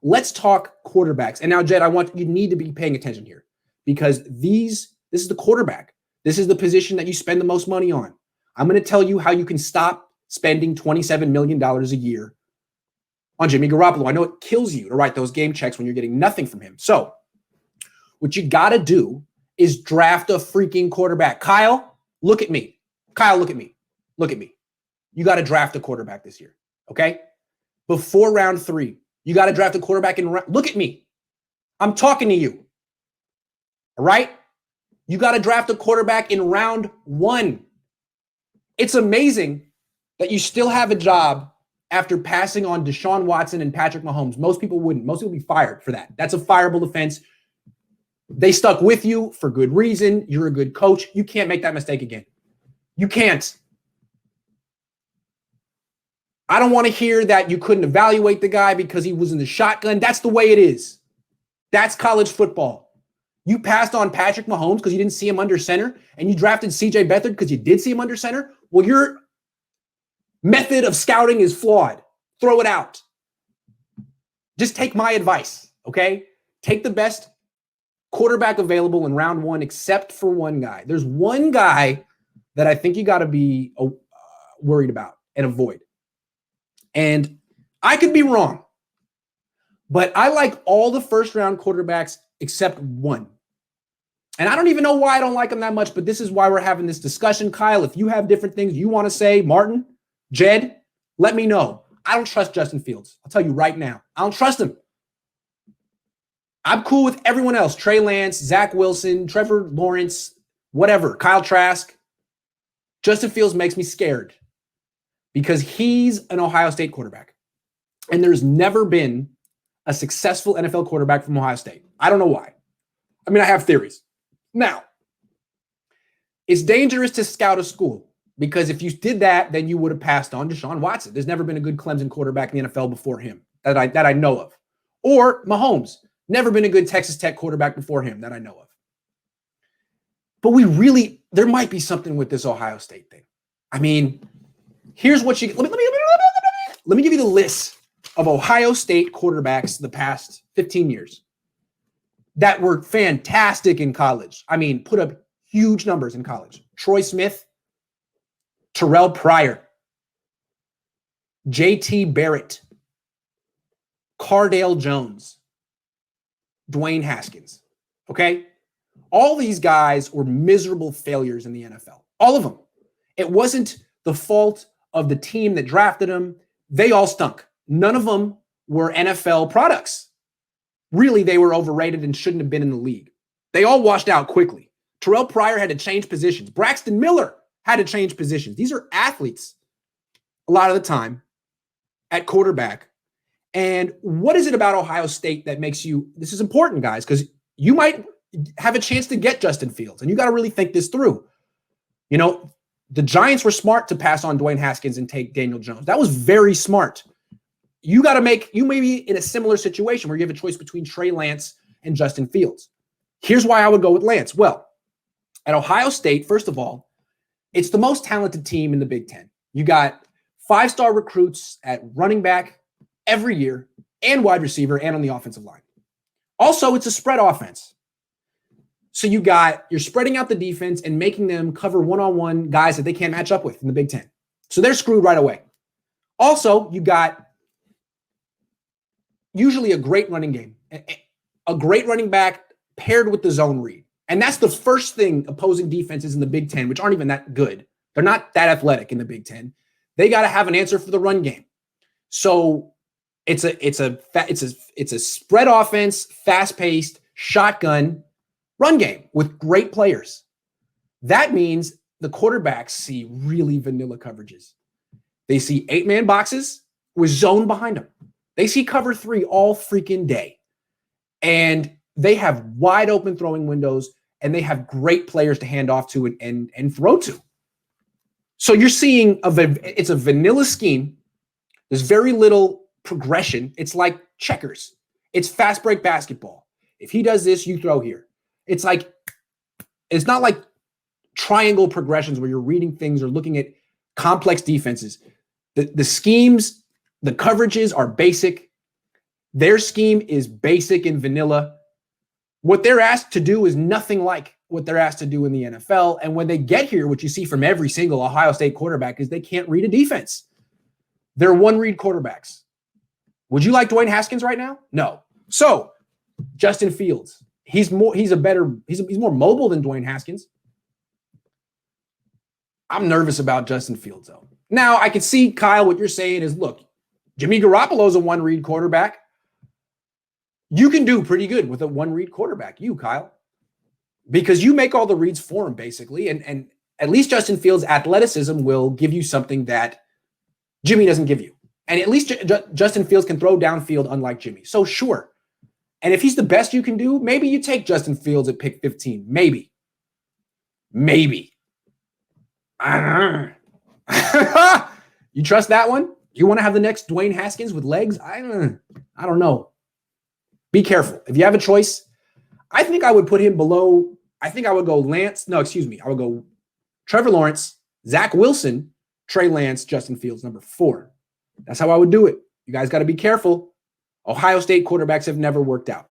let's talk quarterbacks. And now, Jed, you need to be paying attention here because this is the quarterback. This is the position that you spend the most money on. I'm going to tell you how you can stop spending $27 million a year on Jimmy Garoppolo. I know it kills you to write those game checks when you're getting nothing from him. So what you got to do is draft a freaking quarterback. Kyle, look at me. Kyle, look at me. Look at me. You got to draft a quarterback this year, okay? Before round 3, you got to draft a quarterback look at me. I'm talking to you, all right? You got to draft a quarterback in round 1. It's amazing that you still have a job after passing on Deshaun Watson and Patrick Mahomes. Most people wouldn't. Most people would be fired for that. That's a fireable offense. They stuck with you for good reason. You're a good coach. You can't make that mistake again. You can't. I don't want to hear that you couldn't evaluate the guy because he was in the shotgun. That's the way it is. That's college football. You passed on Patrick Mahomes because you didn't see him under center, and you drafted CJ Beathard because you did see him under center. Well, your method of scouting is flawed. Throw it out. Just take my advice, okay? Take the best quarterback available in round 1, except for one guy. There's one guy that I think you got to be worried about and avoid. And I could be wrong, but I like all the first-round quarterbacks except one. And I don't even know why I don't like them that much, but this is why we're having this discussion. Kyle, if you have different things you want to say, Martin, Jed, let me know. I don't trust Justin Fields. I'll tell you right now. I don't trust him. I'm cool with everyone else. Trey Lance, Zach Wilson, Trevor Lawrence, whatever, Kyle Trask. Justin Fields makes me scared because he's an Ohio State quarterback. And there's never been a successful NFL quarterback from Ohio State. I don't know why. I mean, I have theories. Now, it's dangerous to scout a school because if you did that, then you would have passed on Deshaun Watson. There's never been a good Clemson quarterback in the NFL before him that I know of. Or Mahomes. Never been a good Texas Tech quarterback before him that I know of. But there might be something with this Ohio State thing. I mean, here's what let me give you the list of Ohio State quarterbacks the past 15 years that were fantastic in college. I mean, put up huge numbers in college. Troy Smith, Terrell Pryor, J.T. Barrett, Cardale Jones, Dwayne Haskins. Okay? All these guys were miserable failures in the NFL. All of them. It wasn't the fault of the team that drafted them. They all stunk. None of them were NFL products. Really, they were overrated and shouldn't have been in the league. They all washed out quickly. Terrell Pryor had to change positions. Braxton Miller had to change positions. These are athletes a lot of the time at quarterback. And what is it about Ohio State that makes you, this is important, guys, because you might have a chance to get Justin Fields, and you got to really think this through. You know, the Giants were smart to pass on Dwayne Haskins and take Daniel Jones. That was very smart. You may be in a similar situation where you have a choice between Trey Lance and Justin Fields. Here's why I would go with Lance. Well, at Ohio State, first of all, it's the most talented team in the Big Ten. You got 5-star recruits at running back every year and wide receiver and on the offensive line. Also, it's a spread offense. So you're spreading out the defense and making them cover one-on-one guys that they can't match up with in the Big Ten. So they're screwed right away. Also, you got usually a great running game, a great running back paired with the zone read. And that's the first thing opposing defenses in the Big Ten, which aren't even that good. They're not that athletic in the Big Ten. They got to have an answer for the run game. So it's a spread offense, fast-paced, shotgun run game with great players. That means the quarterbacks see really vanilla coverages. They see 8-man boxes with zone behind them. They see cover 3 all freaking day. And they have wide open throwing windows, and they have great players to hand off to and throw to. So you're seeing it's a vanilla scheme. There's very little progression. It's like checkers. It's fast break basketball. If he does this, you throw here. It's not like triangle progressions where you're reading things or looking at complex defenses. The schemes, the coverages are basic. Their scheme is basic and vanilla. What they're asked to do is nothing like what they're asked to do in the NFL. And when they get here, what you see from every single Ohio State quarterback is they can't read a defense. They're one-read quarterbacks. Would you like Dwayne Haskins right now? No. So, Justin Fields. He's more mobile than Dwayne Haskins. I'm nervous about Justin Fields, though. Now, I can see, Kyle, what you're saying is, look, Jimmy Garoppolo's a one-read quarterback. You can do pretty good with a one-read quarterback, Kyle, because you make all the reads for him, basically. And at least Justin Fields' athleticism will give you something that Jimmy doesn't give you. And at least Justin Fields can throw downfield, unlike Jimmy. So, sure. And if he's the best you can do, maybe you take Justin Fields at pick 15. Maybe. You trust that one? You want to have the next Dwayne Haskins with legs? I don't know. Be careful. If you have a choice, I think I would put him below. I think I would go I would go Trevor Lawrence, Zach Wilson, Trey Lance, Justin Fields, number 4. That's how I would do it. You guys got to be careful. Ohio State quarterbacks have never worked out.